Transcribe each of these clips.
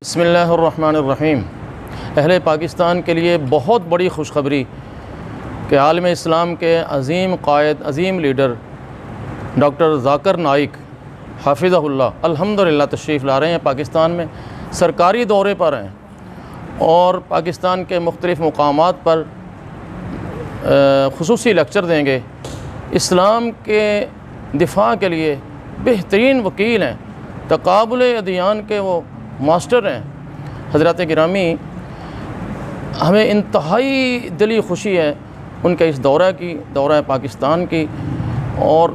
بسم اللہ الرحمن الرحیم۔ اہل پاکستان کے لیے بہت بڑی خوشخبری کہ عالم اسلام کے عظیم قائد، عظیم لیڈر ڈاکٹر ذاکر نائک حافظہ اللہ الحمدللہ تشریف لا رہے ہیں پاکستان میں، سرکاری دورے پر ہیں اور پاکستان کے مختلف مقامات پر خصوصی لیکچر دیں گے۔ اسلام کے دفاع کے لیے بہترین وکیل ہیں، تقابل ادیان کے وہ ماسٹر ہیں۔ حضرات گرامی، ہمیں انتہائی دلی خوشی ہے ان کے اس دورہ پاکستان کی، اور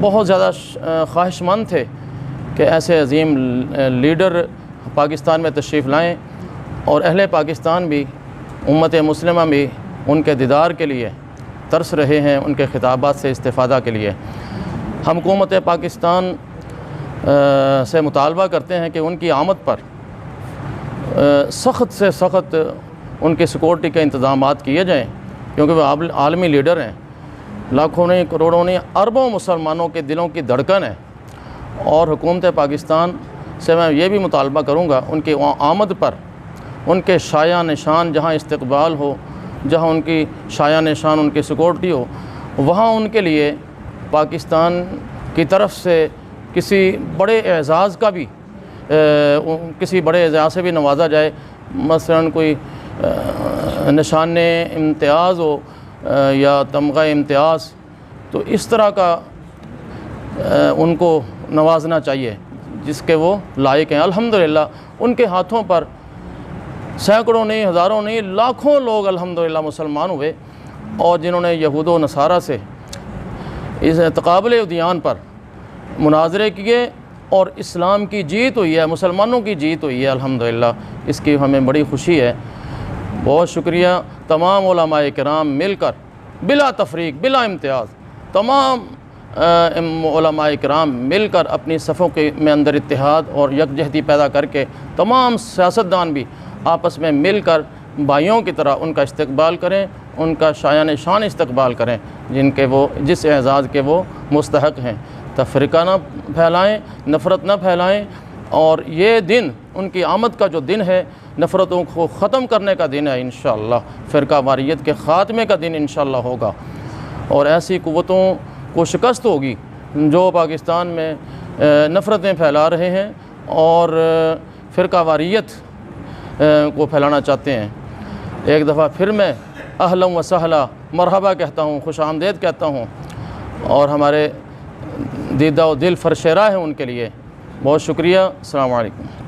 بہت زیادہ خواہش مند تھے کہ ایسے عظیم لیڈر پاکستان میں تشریف لائیں، اور اہل پاکستان بھی، امت مسلمہ بھی ان کے دیدار کے لیے ترس رہے ہیں، ان کے خطابات سے استفادہ کے لیے۔ ہم حکومت پاکستان سے مطالبہ کرتے ہیں کہ ان کی آمد پر سخت سے سخت ان کی سیکورٹی کے انتظامات کیے جائیں، کیونکہ وہ عالمی لیڈر ہیں، لاکھوں نہیں، کروڑوں نہیں، اربوں مسلمانوں کے دلوں کی دھڑکن ہے۔ اور حکومت پاکستان سے میں یہ بھی مطالبہ کروں گا، ان کی آمد پر ان کے شایع نشان جہاں استقبال ہو، جہاں ان کی شایع نشان ان کی سیکورٹی ہو، وہاں ان کے لیے پاکستان کی طرف سے کسی بڑے اعزاز کا بھی کسی بڑے اعزاز سے بھی نوازا جائے، مثلا کوئی نشان امتیاز ہو یا تمغہ امتیاز، تو اس طرح کا ان کو نوازنا چاہیے جس کے وہ لائق ہیں۔ الحمدللہ ان کے ہاتھوں پر سینکڑوں نہیں، ہزاروں نہیں، لاکھوں لوگ الحمدللہ مسلمان ہوئے، اور جنہوں نے یہود و نصارہ سے اس تقابل ادیان پر مناظرے کیے، اور اسلام کی جیت ہوئی ہے، مسلمانوں کی جیت ہوئی ہے الحمدللہ۔ اس کی ہمیں بڑی خوشی ہے۔ بہت شکریہ تمام علماء کرام مل کر بلا تفریق، بلا امتیاز، تمام علماء کرام مل کر اپنی صفوں کے میں اندر اتحاد اور یکجہتی پیدا کر کے، تمام سیاستدان بھی آپس میں مل کر بھائیوں کی طرح ان کا استقبال کریں، ان کا شایع نشان استقبال کریں جس اعزاز کے وہ مستحق ہیں۔ تفرقہ نہ پھیلائیں، نفرت نہ پھیلائیں، اور یہ دن ان کی آمد کا جو دن ہے، نفرتوں کو ختم کرنے کا دن ہے انشاءاللہ، فرقہ واریت کے خاتمے کا دن انشاءاللہ ہوگا، اور ایسی قوتوں کو شکست ہوگی جو پاکستان میں نفرتیں پھیلا رہے ہیں اور فرقہ واریت کو پھیلانا چاہتے ہیں۔ ایک دفعہ پھر میں اہلا و سہلا مرحبا کہتا ہوں، خوش آمدید کہتا ہوں، اور ہمارے دیدہ و دل فرشیرہ ہیں ان کے لیے۔ بہت شکریہ، السلام علیکم۔